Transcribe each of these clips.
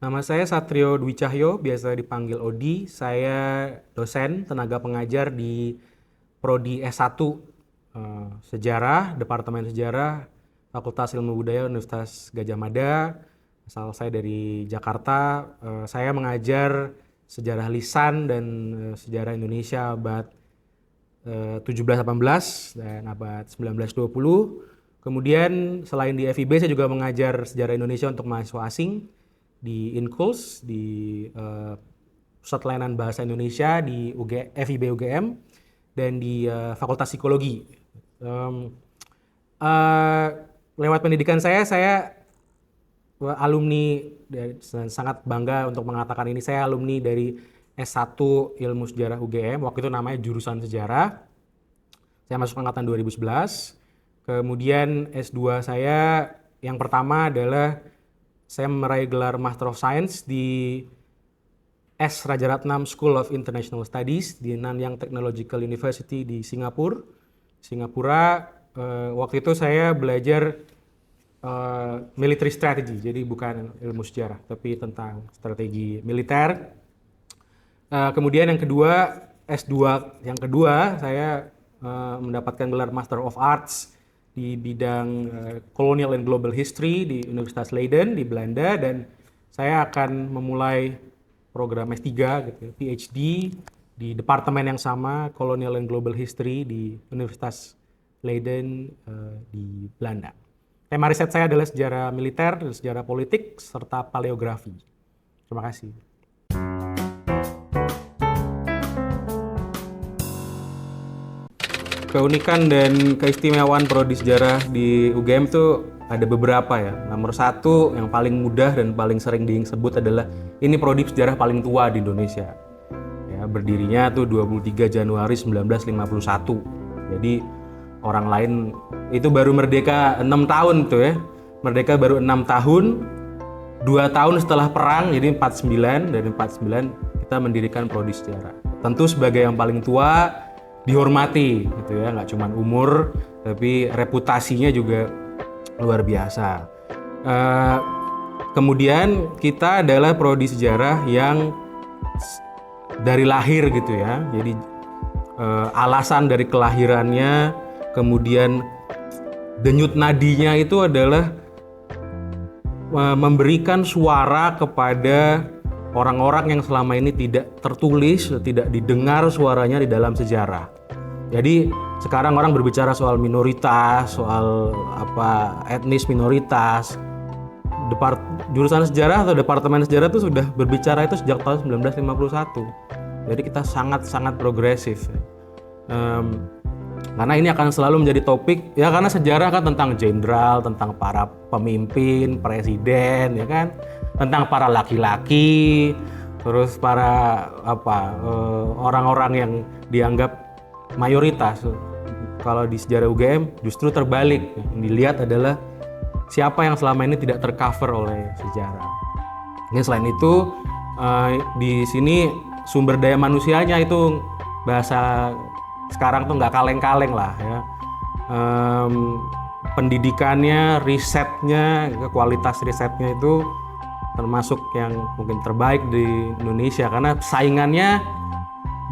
Nama saya Satrio Dwi Cahyo, biasa dipanggil Odi. Saya dosen tenaga pengajar di Prodi S1 Sejarah, Departemen Sejarah, Fakultas Ilmu Budaya Universitas Gadjah Mada. Asal saya dari Jakarta. Saya mengajar sejarah lisan dan sejarah Indonesia abad 17-18 dan abad 19-20. Kemudian selain di FIB, saya juga mengajar sejarah Indonesia untuk mahasiswa asing di INKULS, di Pusat Layanan Bahasa Indonesia di FIB UGM, dan di Fakultas Psikologi. Lewat pendidikan saya alumni, sangat bangga untuk mengatakan ini, saya alumni dari S1 Ilmu Sejarah UGM, waktu itu namanya jurusan Sejarah. Saya masuk angkatan 2011. Kemudian S2 saya yang pertama adalah saya meraih gelar Master of Science di S. Rajaratnam School of International Studies di Nanyang Technological University di Singapura. Waktu itu saya belajar military strategy, jadi bukan ilmu sejarah, tapi tentang strategi militer. Kemudian yang kedua, S2 yang kedua, saya mendapatkan gelar Master of Arts di bidang Colonial and Global History di Universitas Leiden di Belanda, dan saya akan memulai program S3 gitu, PhD di departemen yang sama, Colonial and Global History di Universitas Leiden di Belanda. Tema riset saya adalah sejarah militer, sejarah politik, serta paleografi. Terima kasih. Keunikan dan keistimewaan prodi sejarah di UGM tuh ada beberapa ya. Nomor satu, yang paling mudah dan paling sering disebut adalah ini prodi sejarah paling tua di Indonesia. Ya, berdirinya tuh 23 Januari 1951. Jadi orang lain itu baru merdeka 6 tahun tuh ya. Merdeka baru 6 tahun, 2 tahun setelah perang, jadi 49, dari 49 kita mendirikan prodi sejarah. Tentu sebagai yang paling tua dihormati gitu ya, nggak cuma umur tapi reputasinya juga luar biasa. Kemudian kita adalah prodi sejarah yang dari lahir gitu ya, jadi alasan dari kelahirannya, kemudian denyut nadinya itu adalah memberikan suara kepada orang-orang yang selama ini tidak tertulis, tidak didengar suaranya di dalam sejarah. Jadi sekarang orang berbicara soal minoritas, soal etnis minoritas. Jurusan sejarah atau departemen sejarah itu sudah berbicara itu sejak tahun 1951. Jadi kita sangat progresif. Karena ini akan selalu menjadi topik ya, karena sejarah kan tentang jenderal, tentang para pemimpin, presiden, ya kan, tentang para laki-laki, terus para orang-orang yang dianggap mayoritas. Kalau di sejarah UGM justru terbalik, yang dilihat adalah siapa yang selama ini tidak tercover oleh sejarah. Ini selain itu di sini sumber daya manusianya itu bahasa sekarang tuh nggak kaleng-kaleng lah ya. Pendidikannya, risetnya, kualitas risetnya itu termasuk yang mungkin terbaik di Indonesia, karena saingannya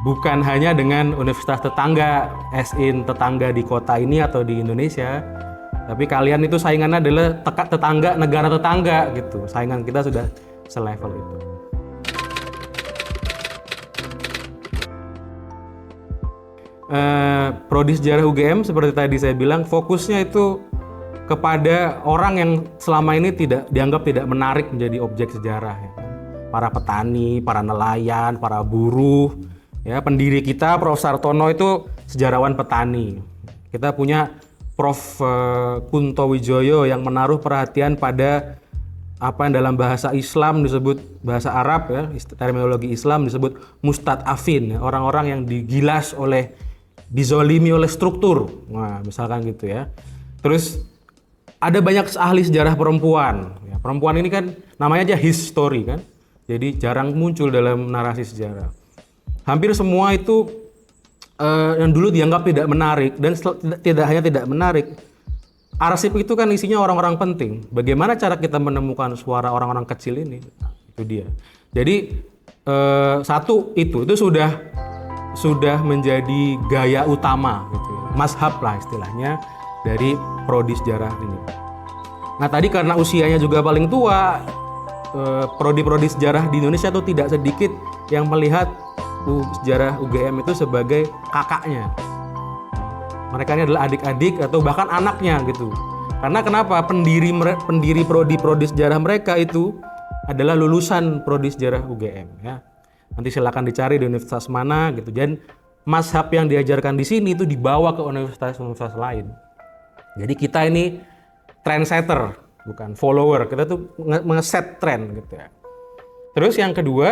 bukan hanya dengan universitas tetangga, tetangga di kota ini atau di Indonesia, tapi kalian itu saingannya adalah tetangga, negara tetangga gitu. Saingan kita sudah selevel itu. Prodi sejarah UGM seperti tadi saya bilang, fokusnya itu kepada orang yang selama ini dianggap tidak menarik menjadi objek sejarah ya. Para petani, para nelayan, para buruh ya. Pendiri kita Prof. Sartono itu sejarawan petani. Kita punya Prof. Kunto Wijoyo yang menaruh perhatian pada apa yang dalam bahasa Islam disebut, bahasa Arab ya, terminologi Islam disebut mustad'afin ya, orang-orang yang dizolimi oleh struktur. Nah, misalkan gitu ya. Terus ada banyak ahli sejarah perempuan. Ya, perempuan ini kan namanya aja history kan. Jadi jarang muncul dalam narasi sejarah. Hampir semua itu yang dulu dianggap tidak menarik, dan tidak hanya tidak menarik. Arsip itu kan isinya orang-orang penting. Bagaimana cara kita menemukan suara orang-orang kecil ini? Nah, Itu dia. Jadi satu itu sudah menjadi gaya utama gitu ya. Mazhab lah istilahnya dari prodi sejarah ini. Nah tadi karena usianya juga paling tua, prodi-prodi sejarah di Indonesia tuh tidak sedikit yang melihat sejarah UGM itu sebagai kakaknya. Mereka ini adalah adik-adik atau bahkan anaknya gitu. Karena kenapa? Pendiri prodi sejarah mereka itu adalah lulusan prodi sejarah UGM ya. Nanti silakan dicari di universitas mana gitu. Dan mazhab yang diajarkan di sini itu dibawa ke universitas-universitas lain. Jadi kita ini trendsetter, bukan follower. Kita tuh ngeset tren gitu ya. Terus yang kedua,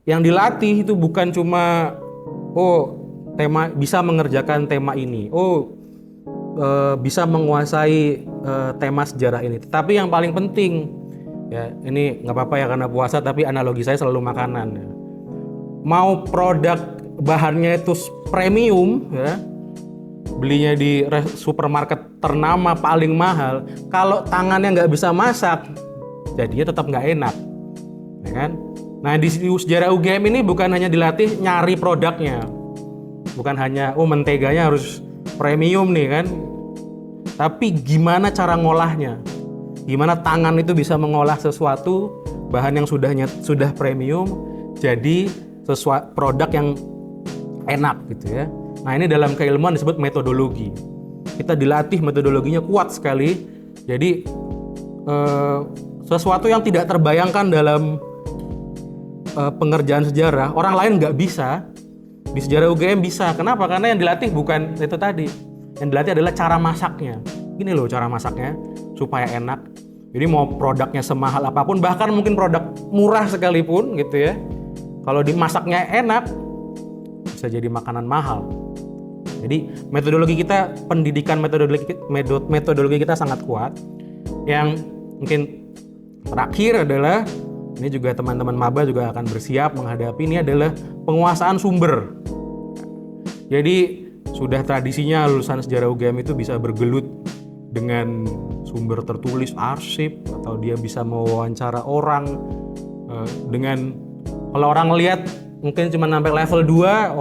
yang dilatih itu bukan cuma tema bisa mengerjakan tema ini, bisa menguasai tema sejarah ini. Tetapi yang paling penting, ya ini nggak apa-apa ya karena puasa, tapi analogi saya selalu makanan. Ya. Mau produk bahannya itu premium, ya, belinya di supermarket ternama paling mahal, kalau tangannya nggak bisa masak, jadinya tetap nggak enak, ya kan? Nah di sejarah UGM ini bukan hanya dilatih nyari produknya, bukan hanya menteganya harus premium nih kan, tapi gimana cara ngolahnya, gimana tangan itu bisa mengolah sesuatu bahan yang sudah premium jadi sesuatu produk yang enak gitu ya. Nah ini dalam keilmuan disebut metodologi. Kita dilatih metodologinya kuat sekali. Jadi sesuatu yang tidak terbayangkan dalam pengerjaan sejarah, orang lain nggak bisa. Di sejarah UGM bisa. Kenapa? Karena yang dilatih bukan itu tadi. Yang dilatih adalah cara masaknya. Ini loh cara masaknya supaya enak. Jadi mau produknya semahal apapun, bahkan mungkin produk murah sekalipun gitu ya. Kalau dimasaknya enak, bisa jadi makanan mahal. Jadi metodologi kita, pendidikan metodologi kita sangat kuat. Yang mungkin terakhir adalah, ini juga teman-teman maba juga akan bersiap menghadapi, ini adalah penguasaan sumber. Jadi sudah tradisinya lulusan sejarah UGM itu bisa bergelut dengan sumber tertulis, arsip, atau dia bisa mewawancara orang dengan, kalau orang lihat mungkin cuma sampai level 2,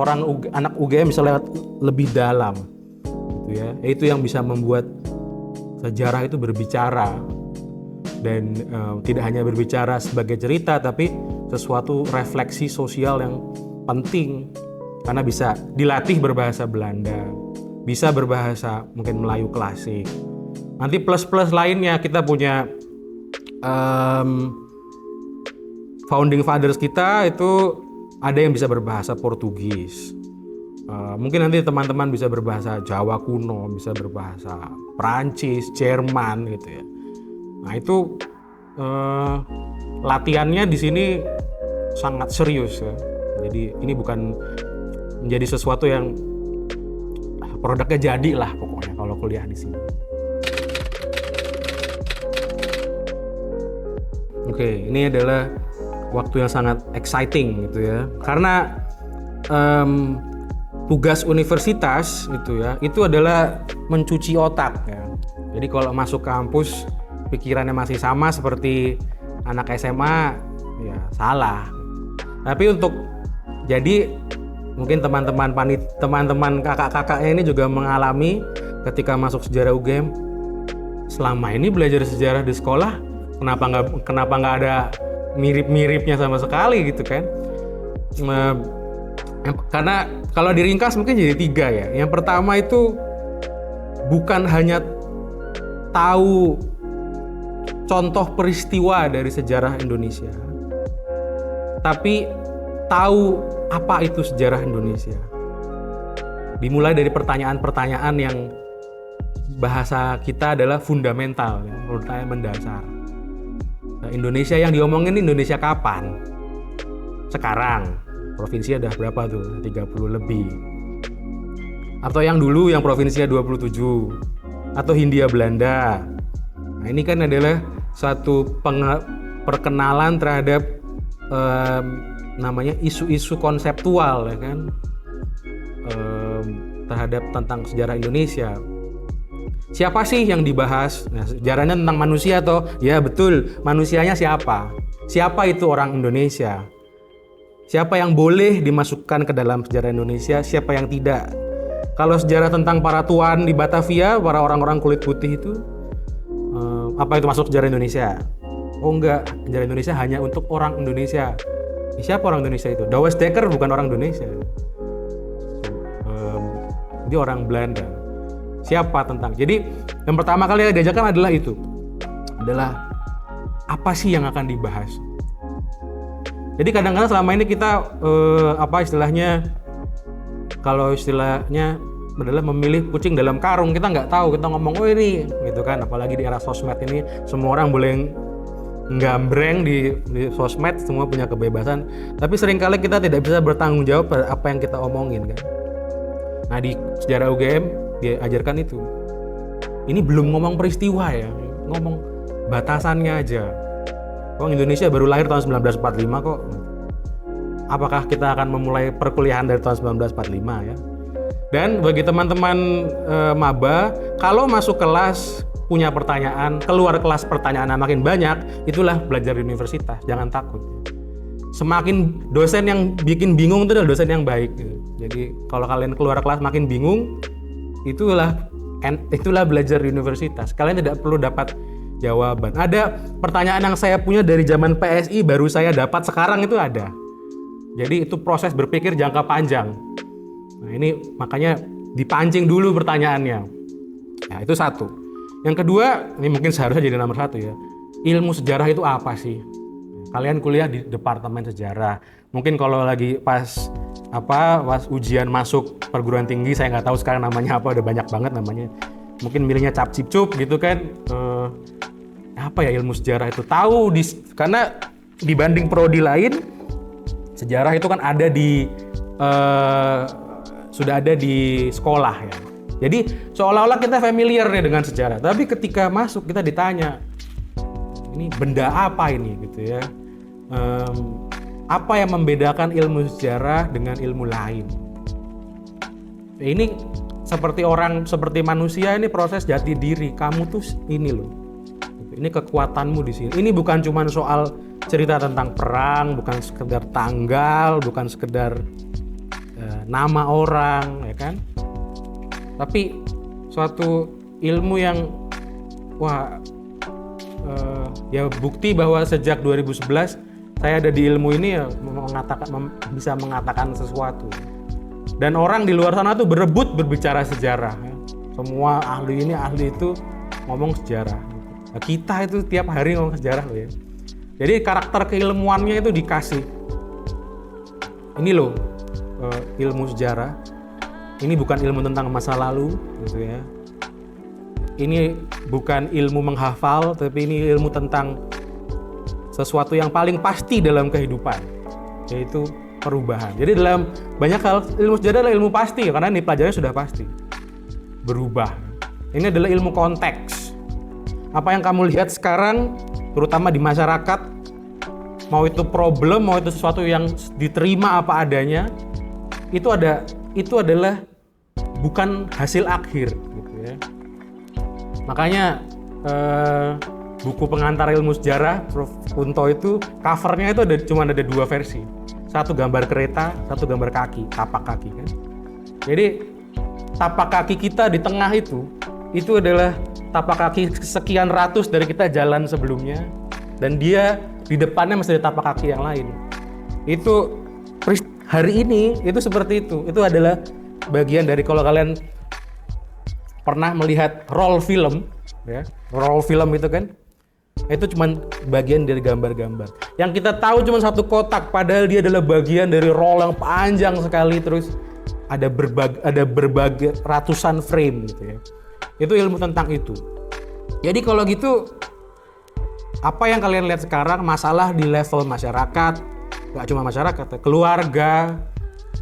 anak UGM bisa lewat lebih dalam gitu ya. Itu yang bisa membuat sejarah itu berbicara. Dan tidak hanya berbicara sebagai cerita, tapi sesuatu refleksi sosial yang penting, karena bisa dilatih berbahasa Belanda, bisa berbahasa mungkin Melayu klasik. Nanti plus-plus lainnya kita punya founding fathers kita itu ada yang bisa berbahasa Portugis. Mungkin nanti teman-teman bisa berbahasa Jawa kuno, bisa berbahasa Perancis, Jerman gitu ya. Nah itu latihannya di sini sangat serius ya. Jadi ini bukan menjadi sesuatu yang produknya jadi lah pokoknya kalau kuliah di sini. Oke, ini adalah waktu yang sangat exciting gitu ya. Karena tugas universitas gitu ya, itu adalah mencuci otak ya. Jadi kalau masuk kampus pikirannya masih sama seperti anak SMA, ya salah. Tapi untuk jadi mungkin teman-teman kakak-kakaknya ini juga mengalami ketika masuk sejarah UGM, selama ini belajar sejarah di sekolah kenapa nggak ada mirip-miripnya sama sekali gitu kan? Karena kalau diringkas mungkin jadi 3 ya. Yang pertama itu bukan hanya tahu contoh peristiwa dari sejarah Indonesia, tapi tahu apa itu sejarah Indonesia. Dimulai dari pertanyaan-pertanyaan yang bahasa kita adalah fundamental, menurut saya mendasar. Nah, Indonesia yang diomongin Indonesia kapan? Sekarang. Provinsi ada berapa tuh? 30 lebih. Atau yang dulu yang provinsinya 27. Atau Hindia Belanda. Nah, ini kan adalah satu perkenalan terhadap namanya isu-isu konseptual ya kan, terhadap tentang sejarah Indonesia. Siapa sih yang dibahas? Nah, sejarahnya tentang manusia toh. Ya betul, manusianya siapa? Siapa itu orang Indonesia? Siapa yang boleh dimasukkan ke dalam sejarah Indonesia, siapa yang tidak? Kalau sejarah tentang para tuan di Batavia, para orang-orang kulit putih itu, apa itu masuk sejarah Indonesia? Oh enggak, sejarah Indonesia hanya untuk orang Indonesia. Siapa orang Indonesia itu? Douwe Dekker bukan orang Indonesia. Dia orang Belanda. Siapa tentang? Jadi yang pertama kali yang diajarkan adalah itu. Adalah apa sih yang akan dibahas? Jadi kadang-kadang selama ini kita kalau istilahnya adalah memilih kucing dalam karung, kita nggak tahu, kita ngomong oh ini gitu kan, apalagi di era sosmed ini semua orang boleh nggambreng di sosmed, semua punya kebebasan, tapi seringkali kita tidak bisa bertanggung jawab pada apa yang kita omongin kan. Nah di sejarah UGM dia ajarkan itu. Ini belum ngomong peristiwa ya, ngomong batasannya aja. Indonesia baru lahir tahun 1945 kok. Apakah kita akan memulai perkuliahan dari tahun 1945 ya? Dan bagi teman-teman maba, kalau masuk kelas punya pertanyaan, keluar kelas pertanyaan makin banyak, itulah belajar di universitas. Jangan takut. Semakin dosen yang bikin bingung itu adalah dosen yang baik. Gitu. Jadi kalau kalian keluar kelas makin bingung, itulah belajar di universitas. Kalian tidak perlu dapat jawaban. Ada pertanyaan yang saya punya dari zaman PSI baru saya dapat sekarang itu ada. Jadi itu proses berpikir jangka panjang. Nah ini makanya dipancing dulu pertanyaannya. Ya itu satu. Yang kedua, ini mungkin seharusnya jadi nomor satu ya. Ilmu sejarah itu apa sih? Kalian kuliah di Departemen Sejarah. Mungkin kalau lagi pas ujian masuk perguruan tinggi, saya nggak tahu sekarang namanya apa, udah banyak banget namanya. Mungkin milihnya cap cip cup gitu kan. Apa ya ilmu sejarah itu? Karena dibanding prodi lain, sejarah itu kan ada sudah ada di sekolah ya. Jadi seolah-olah kita familiar nih dengan sejarah, tapi ketika masuk kita ditanya, ini benda apa ini gitu ya? Apa yang membedakan ilmu sejarah dengan ilmu lain? Ini seperti manusia, ini proses jati diri. Kamu tuh ini loh. Ini kekuatanmu di sini. Ini bukan cuma soal cerita tentang perang, bukan sekedar tanggal, bukan sekedar nama orang, ya kan? Tapi suatu ilmu yang ya bukti bahwa sejak 2011 saya ada di ilmu ini ya bisa mengatakan sesuatu. Dan orang di luar sana tuh berebut berbicara sejarah. Ya. Semua ahli ini ahli itu ngomong sejarah. Nah, kita itu tiap hari ngomong sejarah loh ya. Jadi karakter keilmuannya itu dikasih. Ini loh ilmu sejarah. Ini bukan ilmu tentang masa lalu, gitu ya. Ini bukan ilmu menghafal, tapi ini ilmu tentang sesuatu yang paling pasti dalam kehidupan, yaitu perubahan. Jadi dalam banyak hal ilmu sejarah adalah ilmu pasti, karena ini pelajarannya sudah pasti. Berubah. Ini adalah ilmu konteks. Apa yang kamu lihat sekarang, terutama di masyarakat, mau itu problem, mau itu sesuatu yang diterima apa adanya, itu adalah bukan hasil akhir, gitu ya. Makanya buku pengantar ilmu sejarah Prof. Kunto itu covernya itu cuma ada dua versi, satu gambar kereta, satu gambar kaki, tapak kaki kan. Jadi tapak kaki kita di tengah itu adalah tapak kaki sekian ratus dari kita jalan sebelumnya, dan dia di depannya masih ada tapak kaki yang lain. Itu hari ini itu seperti itu. Itu adalah bagian dari, kalau kalian pernah melihat roll film ya, roll film itu kan, itu cuma bagian dari gambar-gambar. Yang kita tahu cuma satu kotak, padahal dia adalah bagian dari roll yang panjang sekali, terus ada berbagai ratusan frame gitu ya. Itu ilmu tentang itu. Jadi kalau gitu, apa yang kalian lihat sekarang masalah di level masyarakat, nggak cuma masyarakat, keluarga,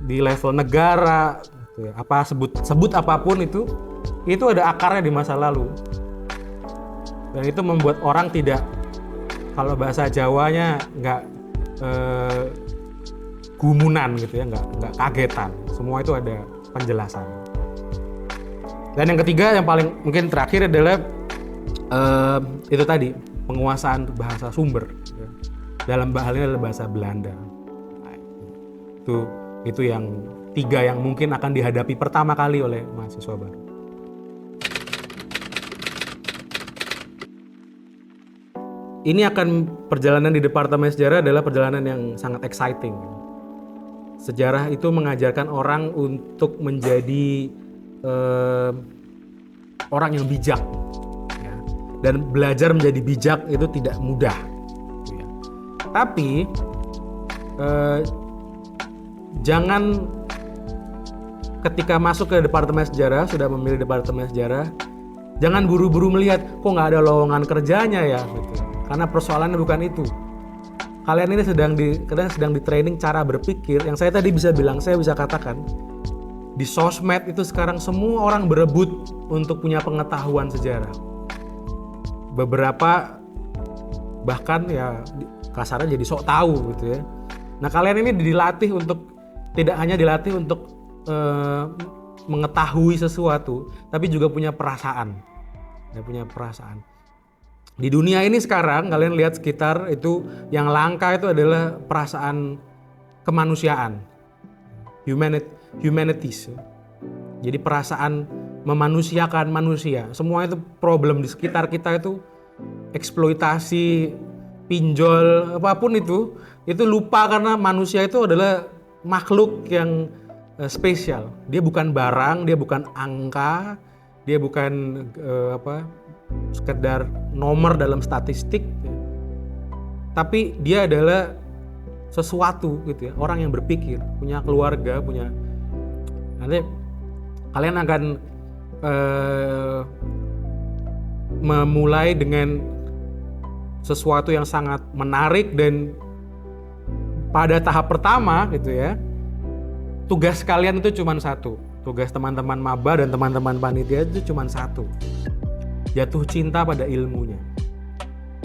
di level negara, gitu ya. Apa sebut apapun itu ada akarnya di masa lalu. Dan itu membuat orang tidak, kalau bahasa Jawanya nggak gumunan gitu ya, nggak kagetan. Semua itu ada penjelasan. Dan yang ketiga yang paling mungkin terakhir adalah itu tadi penguasaan bahasa sumber. Dalam hal ini adalah bahasa Belanda. Nah, itu yang 3 yang mungkin akan dihadapi pertama kali oleh mahasiswa baru. Ini akan perjalanan di Departemen Sejarah adalah perjalanan yang sangat exciting. Sejarah itu mengajarkan orang untuk menjadi orang yang bijak, ya. Dan belajar menjadi bijak itu tidak mudah, ya. Tapi jangan ketika masuk ke Departemen Sejarah, sudah memilih Departemen Sejarah, jangan buru-buru melihat kok nggak ada lowongan kerjanya ya, gitu. Karena persoalannya bukan itu. Kalian ini sedang di training cara berpikir yang saya tadi bisa bilang, saya bisa katakan di sosmed itu sekarang semua orang berebut untuk punya pengetahuan sejarah. Beberapa bahkan ya kasarnya jadi sok tahu gitu ya. Nah, kalian ini dilatih untuk tidak hanya dilatih untuk mengetahui sesuatu, tapi juga punya perasaan. Ya, punya perasaan. Di dunia ini sekarang kalian lihat sekitar itu yang langka itu adalah perasaan kemanusiaan, humanities. Jadi perasaan memanusiakan manusia. Semua itu problem di sekitar kita itu eksploitasi, pinjol, apapun itu lupa karena manusia itu adalah makhluk yang spesial. Dia bukan barang, dia bukan angka, dia bukan sekedar nomor dalam statistik, tapi dia adalah sesuatu gitu ya, orang yang berpikir, punya keluarga, punya. Nanti kalian akan memulai dengan sesuatu yang sangat menarik dan pada tahap pertama gitu ya, tugas kalian itu cuma satu, tugas teman-teman maba dan teman-teman panitia itu cuma satu. Jatuh cinta pada ilmunya.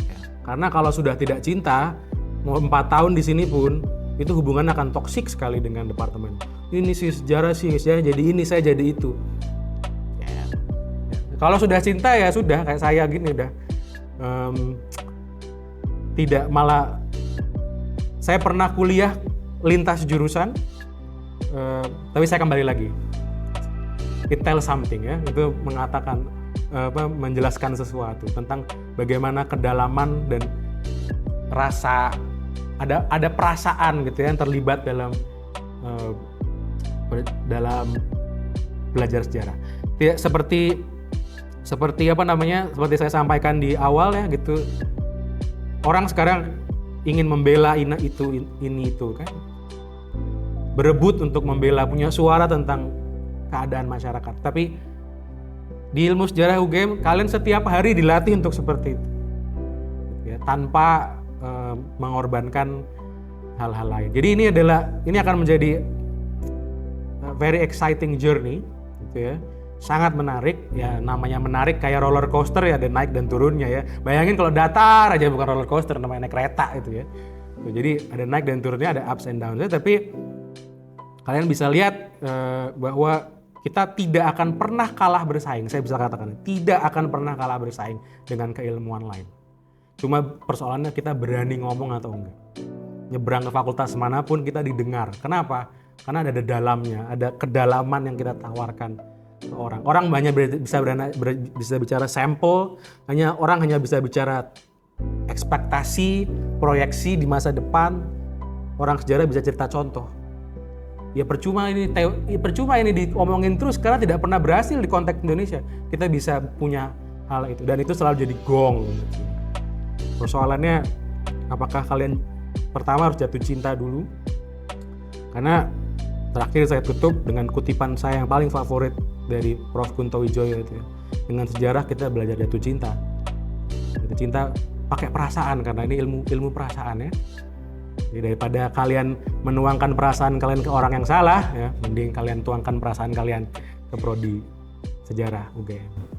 Ya, karena kalau sudah tidak cinta, mau 4 tahun di sini pun itu hubungan akan toksik sekali dengan departemen. Ini sih sejarah sih, saya jadi ini, saya jadi itu. Ya. Kalau sudah cinta ya sudah, kayak saya gini udah. Tidak, malah saya pernah kuliah lintas jurusan, tapi saya kembali lagi. It tells something ya, itu mengatakan menjelaskan sesuatu tentang bagaimana kedalaman dan rasa, ada perasaan gitu ya yang terlibat dalam belajar sejarah. Tidak seperti seperti saya sampaikan di awal ya gitu. Orang sekarang ingin membela ini itu kan. Berebut untuk membela, punya suara tentang keadaan masyarakat. Tapi di ilmu sejarah UGM kalian setiap hari dilatih untuk seperti itu, ya, tanpa mengorbankan hal-hal lain. Jadi ini akan menjadi very exciting journey, gitu ya, sangat menarik. Ya namanya menarik kayak roller coaster ya, ada naik dan turunnya ya. Bayangin kalau datar aja bukan roller coaster, namanya naik kereta itu ya. Jadi ada naik dan turunnya, ada ups and downs. Tapi kalian bisa lihat bahwa kita tidak akan pernah kalah bersaing. Saya bisa katakan tidak akan pernah kalah bersaing dengan keilmuan lain. Cuma persoalannya kita berani ngomong atau enggak. Nyebrang ke fakultas manapun kita didengar. Kenapa? Karena ada dalamnya, ada kedalaman yang kita tawarkan ke orang. Orang hanya bisa bicara sampel, orang hanya bisa bicara ekspektasi, proyeksi di masa depan. Orang sejarah bisa cerita contoh. Ya percuma ini diomongin terus karena tidak pernah berhasil di konteks Indonesia. Kita bisa punya hal itu dan itu selalu jadi gong. Persoalannya apakah kalian pertama harus jatuh cinta dulu? Karena terakhir saya tutup dengan kutipan saya yang paling favorit dari Prof. Kunto Wijoyo itu ya. Dengan sejarah kita belajar jatuh cinta. Jatuh cinta pakai perasaan karena ini ilmu perasaan ya. Jadi daripada kalian menuangkan perasaan kalian ke orang yang salah ya, mending kalian tuangkan perasaan kalian ke prodi sejarah UGM.